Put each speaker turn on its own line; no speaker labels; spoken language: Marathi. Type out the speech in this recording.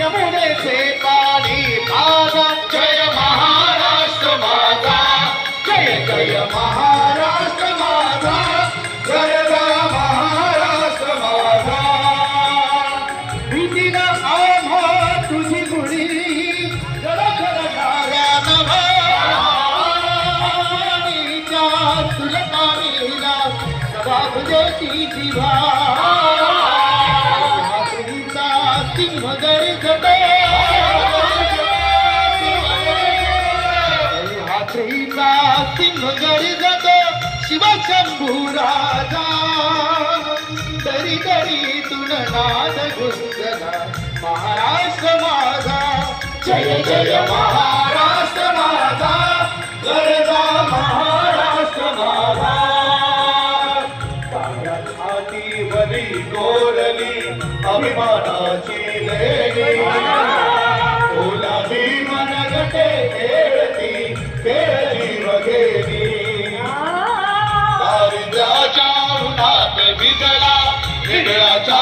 यमुनेचे पाणी माझा जय महाराष्ट्र माझा जय जय महाराष्ट्र माझा जय जय महाराष्ट्र माझा भीतीला आम्हा तुझी गुढी जळजळणाऱ्या नभानीच्या सुलतानीला सदा भुजती जिव्हा सिंह गर्जतो हात्रीचा सिंह गर्जतो शिवशंभू राजा दरी दरीतून नाद गुंजला महाराष्ट्र माझा जय जय महाराष्ट्र माझा गरजा महाराष्ट्र माझा छातीवरी कोरली अभिमानाची लेणी तुला भीमन गटे खेळती खेळली वगेली दारिद्र्याच्या उन्हात भिजला निघळाच्या